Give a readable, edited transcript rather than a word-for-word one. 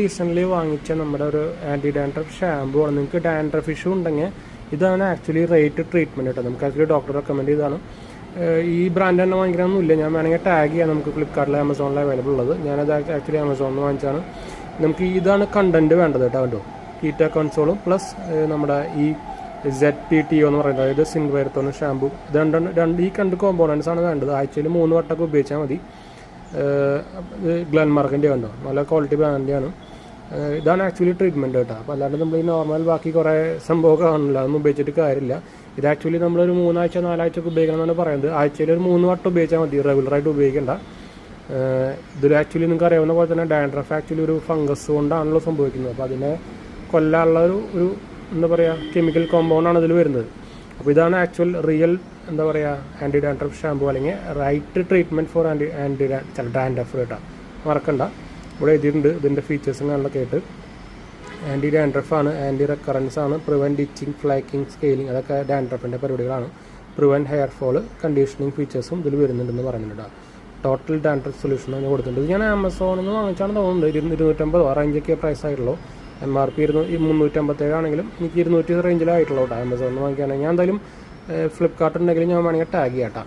Recently വാങ്ങിച്ച നമ്മുടെ ഒരു ആൻറ്റി ഡാൻഡ്രഫ് ഷാമ്പു ആണ്. നിങ്ങൾക്ക് ഡാൻഡ്രഫ് ഇഷ്യൂ ഉണ്ടെങ്കിൽ ഇതാണ് ആക്ച്വലി റൈറ്റ് ട്രീറ്റ്മെൻറ്റ് കേട്ടോ. നമുക്ക് ആക്ച്വലി ഡോക്ടർ റെക്കമെൻഡ് ചെയ്താണ്. ഈ ബ്രാൻഡ് തന്നെ വാങ്ങിക്കണമെന്നില്ല, ഞാൻ വേണമെങ്കിൽ ടാഗ് ചെയ്യാം. നമുക്ക് ഫ്ലിപ്കാർട്ടിൽ ആമസോണിൽ അവൈലബിൾ ഉള്ളത്. ഞാനത് ആക്ച്വലി ആമസോണിൽ നിന്ന് വാങ്ങിച്ചാണ്. നമുക്ക് ഇതാണ് കണ്ടൻറ്റ് വേണ്ടത് കേട്ടോ. കണ്ടോ, കീറ്റ കൺസോളും പ്ലസ് നമ്മുടെ ഈ ZPTO എന്ന് പറയുന്നത്, അതായത് സിങ്ക് വയർത്തോൺ ഷാമ്പു. ഈ രണ്ട് കോമ്പോണൻസ് ആണ് വേണ്ടത്. ആഴ്ചയിൽ 3 വട്ടമൊക്കെ ഉപയോഗിച്ചാൽ മതി. ഗ്ലെൻമാർക്കിൻ്റെ കണ്ടോ, നല്ല ക്വാളിറ്റി ബ്രാൻഡിയാണ്. ഇതാണ് ആക്ച്വലി ട്രീറ്റ്മെൻറ്റ് കേട്ടോ. അപ്പോൾ അല്ലാണ്ട് നമ്മൾ ഈ നോർമൽ ബാക്കി കുറേ സംഭവമൊക്കെ കാണില്ല, അതൊന്നും ഉപയോഗിച്ചിട്ട് കാര്യമില്ല. ഇത് ആക്ച്വലി നമ്മളൊരു 3 ആഴ്ച 4 ആഴ്ചയൊക്കെ ഉപയോഗിക്കണം എന്നാണ് പറയുന്നത്. ആഴ്ചയിൽ ഒരു 3 വട്ടം ഉപയോഗിച്ചാൽ മതി, റെഗുലറായിട്ട് ഉപയോഗിക്കേണ്ട. ഇതിൽ ആക്ച്വലി നിങ്ങൾക്ക് അറിയാവുന്ന പോലെ തന്നെ ഡാൻഡ്രഫ് ആക്ച്വലി ഒരു ഫംഗസ് കൊണ്ടാണല്ലോ സംഭവിക്കുന്നത്. അപ്പോൾ അതിനെ കൊല്ലാനുള്ള ഒരു എന്താ പറയുക കെമിക്കൽ കോമ്പൗണ്ടാണ് ഇതിൽ വരുന്നത്. അപ്പോൾ ഇതാണ് ആക്ച്വൽ റിയൽ എന്താ പറയുക ആൻറ്റി ഡാൻഡ്രഫ് ഷാമ്പു, അല്ലെങ്കിൽ right treatment for anti dandruff കേട്ടോ. മറക്കണ്ട, ഇവിടെ എഴുതിയിട്ടുണ്ട് ഇതിൻ്റെ ഫീച്ചേഴ്സും കാര്യങ്ങളൊക്കെ ആയിട്ട്. ആൻറ്റി ഡാൻഡ്രഫ് ആണ്, ആൻറ്റി റെക്കറൻസ് ആണ്, പ്രിവെൻറ്റ് ഇച്ചിങ്, ഫ്ലാക്കിങ്, സ്കെയിലിംഗ്, അതൊക്കെ ഡാൻഡ്രഫിൻ്റെ പരിപാടികളാണ്. പ്രിവെൻറ്റ് ഹെയർ ഫോള്, കണ്ടീഷനിങ് ഫീച്ചേഴ്സും ഇതിൽ വരുന്നുണ്ടെന്ന് പറയുന്നുണ്ട്. ടോട്ടൽ ഡാൻഡ്രഫ് സൊല്യൂഷൻ ആണ് കൊടുത്തിട്ടുണ്ട്. ഞാൻ ആമസോണിൽ നിന്ന് വാങ്ങിച്ചാണ് തോന്നുന്നത്. 250 റേഞ്ചൊക്കെ പ്രൈസ് ആയിട്ടുള്ളൂ. MRP 357 ആണെങ്കിലും എനിക്ക് 200 റേഞ്ചിലായിട്ടുള്ളൂ കേട്ടോ. ആമസോണിൽ നിന്ന് വാങ്ങിക്കുകയാണെങ്കിൽ ഞാൻ എന്തായാലും ഫ്ലിപ്കാർട്ട് ഉണ്ടെങ്കിൽ ഞാൻ വേണമെങ്കിൽ ടാഗ് ചെയ്യാം കേട്ടോ.